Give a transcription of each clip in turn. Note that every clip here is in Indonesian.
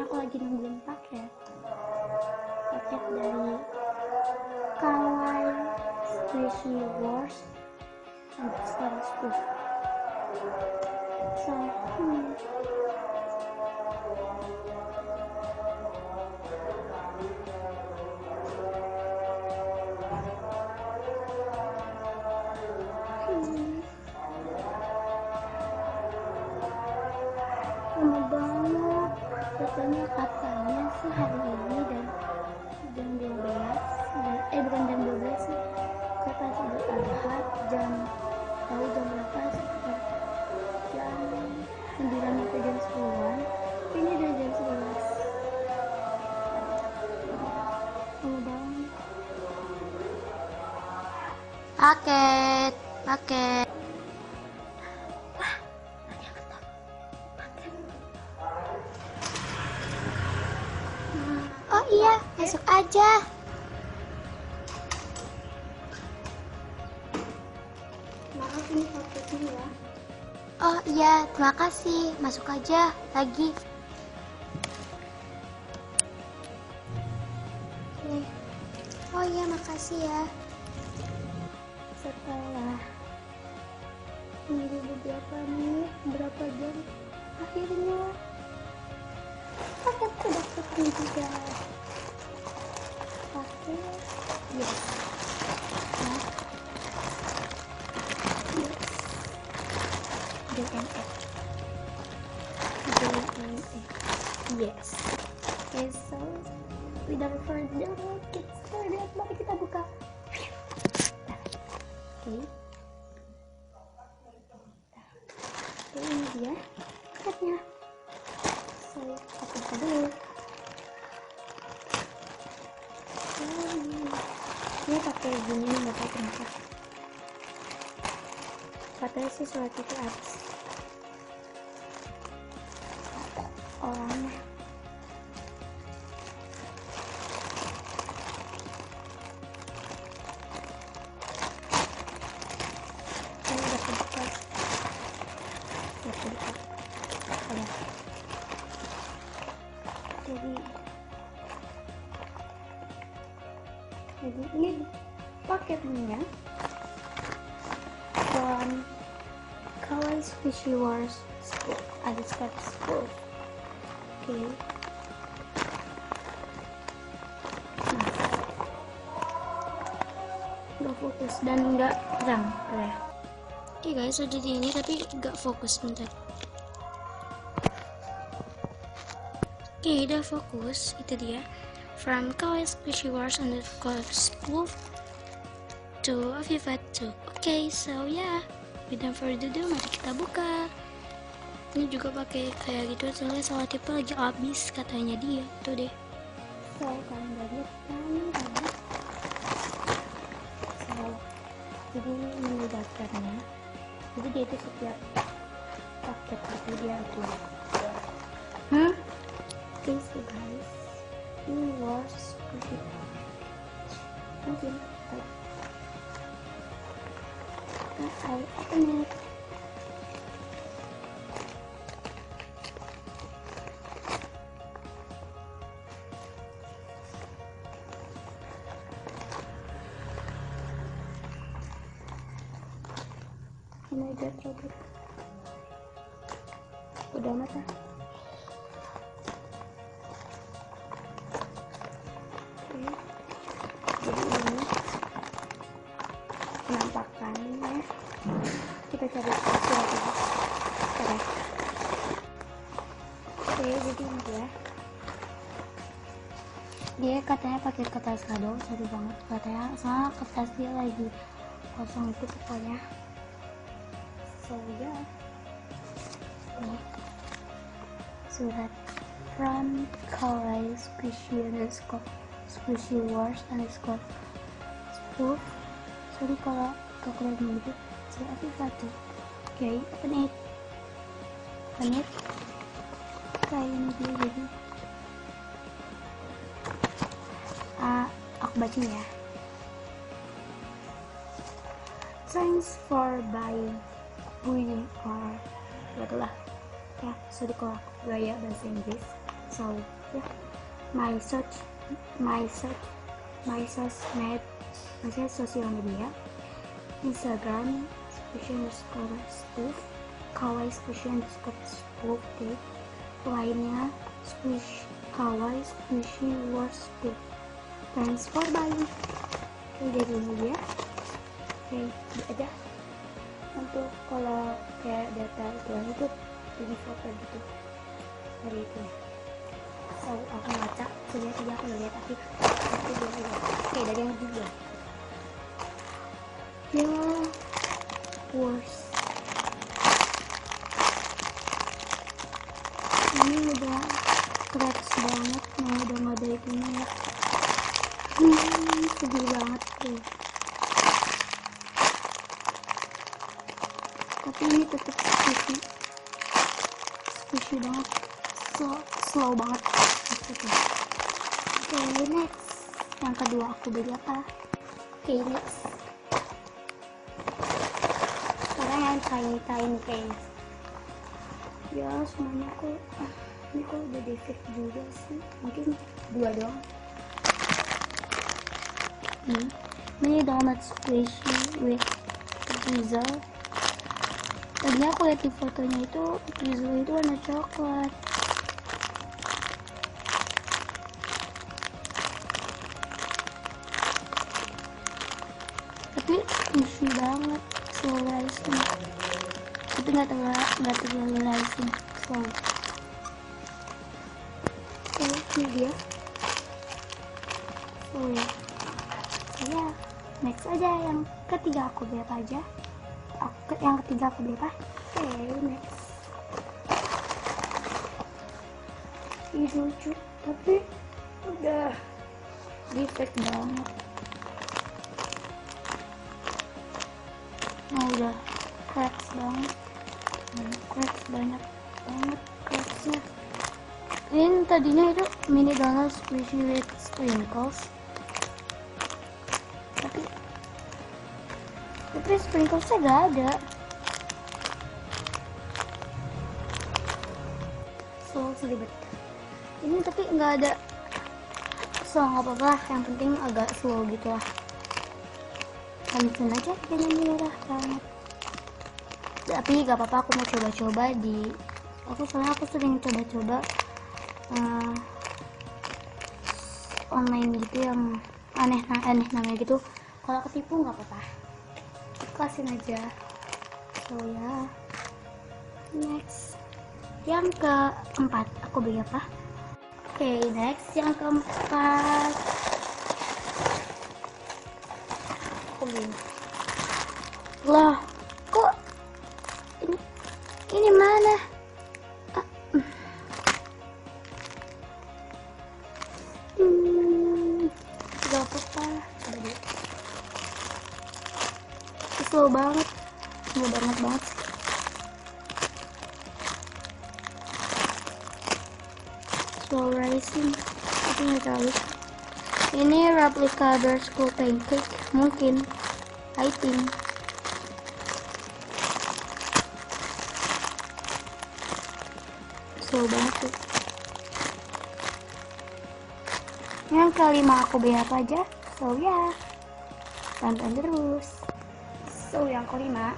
aku lagi nungguin paket dari Kawaii Squishy Wars underscore SPOFF. So lama banget, katanya sih hari ini dan jam 12 bukan jam 12 sih, kata Idul Adha jam berapa, sekitar jam 9 atau jam 10-an. Ini udah jam 11. Lama banget. Paket. Oh iya, masuk aja. Maaf, ini paketnya ya. Oh iya, terima kasih. Masuk aja lagi. Oh iya, makasih ya. Setelah menunggu berapa jam, akhirnya paket sudah datang juga. Paket, yes. DNA. Yes. Okay, so without further ado, mari kita buka. Oke, ini dia paketnya. So, aku buka dulu. Ini pakai gini, nggak tahu kenapa. Katanya sih surat itu habis. Orangnya. Ini udah kebuka. Jadi ini paketnya from Kawaii Squishy Wars underscore SPOFF. Oke. Nggak fokus dan nggak terang ya. Oke guys, udah di ini tapi nggak fokus bentar. Oke, udah fokus. Itu dia. From Kawaii Squishy Wars underscore SPOFF to Aviva 2. Oke, so yeah, without further ado, mari kita buka. Ini juga pakai kayak gitu, soalnya salah tipe lagi habis katanya dia. Tuh deh. So, kalian udah lihat kan tadi. So, jadi ini menu daftarnya. Jadi dia itu setiap paket itu dia ada. Oke, so guys, ini was mungkin I open it. Oh my god, robot udah mata. Jadi ini penampakannya, kita cari surat ini. Oke, jadi ini dia katanya pakai kertas kado, sorry banget katanya, soalnya kertas dia lagi kosong itu pokoknya. So ya, ini surat from Kawaii Squishy Wars underscore SPOFF. Sorry kalau kekurangan begitu. Saya Aviva 2. Oke, open it. Kayak ini dia jadi. Aku baca ya. Thanks for buying boongan or gitulah ya, sorry kalau gaya bahasa Inggris. So yeah, my social media, Instagram _SPOFF, kawaii _SPOFF, lainnya kawaii _wars. Thanks for buying. Oke, dari ini dia. Oke, ada untuk kalau kayak data itu jadi foto gitu dari itu ya. So aku baca sebenarnya tadi aku lihat tapi itu dia lihat. Oke, dari yang kedua ya, worse. Ini udah cracks banget, nah udah nggak ada itunya ya. Sedih banget tuh. Tapi ini tetap squishy banget, slow banget maksudnya. Oke, next. Yang kedua aku beli apa? Oke, next. Sekarang yang tiny case. Ya semuanya kok ini kok udah defect juga sih, mungkin 2 doang. Ini donut squishy with drizzle. Tadinya aku lihat di fotonya itu drizzle itu warna coklat. Tapi squishy banget, slow rising. Tapi nggak terlalu rising, slow. So ini dia. Ya, next aja yang ketiga aku beli apa aja. Yang ketiga aku beli apa? Oke, next. Ini lucu, tapi udah defect banget. Nah, udah cracks banget. Cracks banyak banget cracksnya. Ini tadinya itu mini donut squishy with sprinkles. Tapi sprinklesnya gak ada. So sedikit. Ini tapi nggak ada. So nggak apa-apa, yang penting agak slow gitu lah. Habisin aja kayaknya ini murah banget. Tapi gak apa-apa, aku mau coba-coba soalnya aku sering coba-coba online gitu yang aneh namanya gitu. Kalau ketipu nggak apa-apa, ikhlasin aja. So ya, next yang keempat aku beli apa? Oke, next yang keempat aku beli. Lah, kok ini mana? Gak apa-apa, slow banget, banget sih. Slow rising, tapi nggak terlalu. Ini replica Bear School Pancake, mungkin, I think. Slow banget tuh. Yang kelima aku beli apa aja? So ya, tonton terus. So yang kelima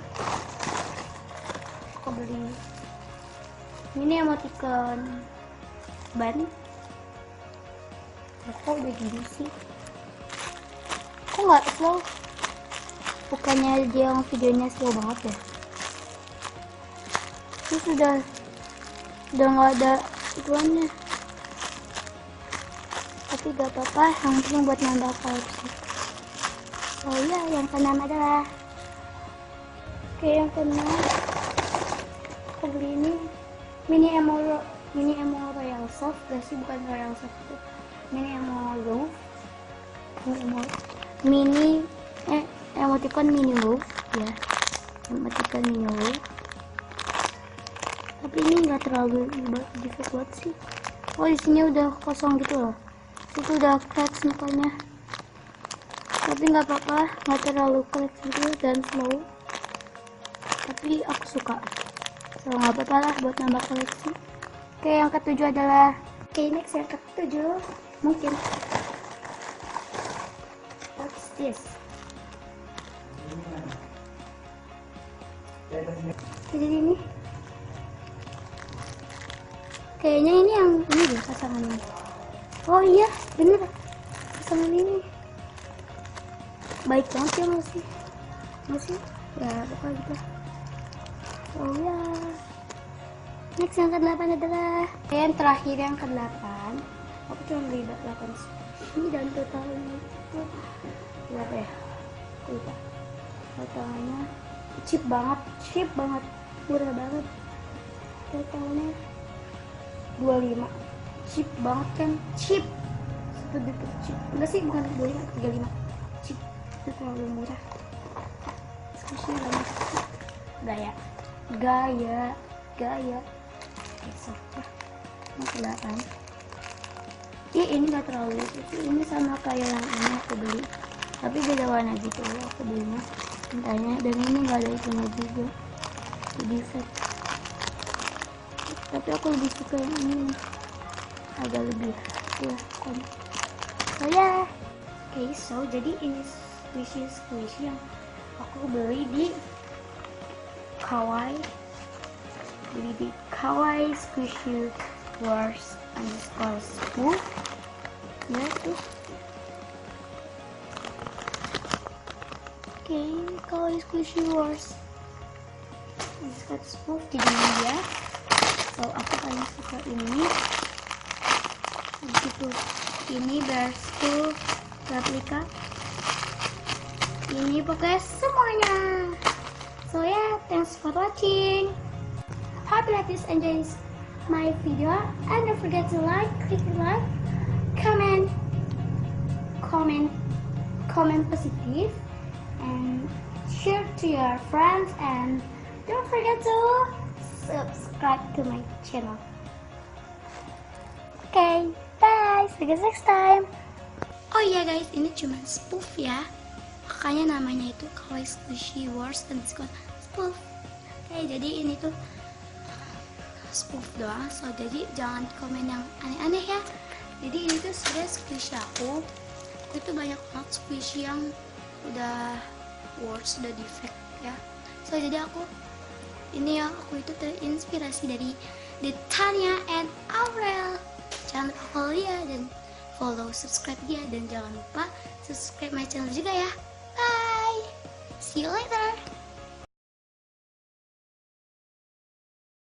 aku beli ini emoticon ban. Kok udah gini sih? Kok nggak slow? Bukannya dia yang videonya slow banget ya? Ini sudah nggak ada ituannya. Tapi gak apa-apa, yang penting buat nambah koleksi. Oh iya, yang keenam adalah yang keenam aku beli ini mini emo royal soft, sih bukan royal soft itu, mini emo loaf, emoticon mini loaf ya, emoticon mini loaf. Tapi ini nggak terlalu defect banget sih. Oh, isinya udah kosong gitu loh, itu udah cracks mukanya. Tapi nggak apa-apa, nggak terlalu cracks gitu dan slow. Tapi aku suka, so nggak apa-apa lah buat nambah koleksi. Oke, yang ketujuh adalah Oke, next yang ke-7 mungkin. What's this? Jadi ini kayaknya ini yang ini deh pasangannya. Oh iya bener, pasangan ini baik banget ya masih ya pokoknya gitu. Oh ya, next yang ke-8 adalah yang terakhir, yang ke-8. Aku cuma beli 8 ini dan totalnya itu berapa ya, aku lupa. Totalnya cheap banget, murah banget. Totalnya 25, cheap banget kan, cheap. Betul cheap, enggak sih, bukan 25, 35, cheap. Itu terlalu murah. Squishy banget, gaya. Besok ya, mau kelihatan. Ini gak terlalu lucu, ini sama kayak yang ini aku beli, tapi beda warna gitu ya aku belinya cintanya. Dan ini gak ada itunya juga, jadi set. Tapi aku lebih suka yang ini, agak lebih ya kan. So ya, okay, so jadi ini squishy yang aku beli di Kawaii, Squishy Wars _ SPOFF ya tuh. Oke, Kawaii Squishy Wars _ SPOFF jadi ini ya. So aku paling suka ini gitu. Ini versus replika, ini pokoknya semuanya. So yeah, thanks for watching. Hope you guys enjoy my video, and don't forget to click like, comment positive, and share to your friends, and don't forget to subscribe to my channel. Okay, bye, see you guys next time. Oh iya guys, ini cuma spoof ya, makanya namanya itu Kawaii Squishy Wars _ SPOFF. Oke, jadi ini tuh spoof doang, so jadi jangan komen yang aneh-aneh ya. Jadi ini tuh sebenarnya squishy aku itu banyak banget squishy yang udah words, udah defect ya. So jadi aku itu terinspirasi dari Tanya and Aurel. Jangan lupa follow dia dan subscribe dia, dan jangan lupa subscribe my channel juga ya. Bye, see you later.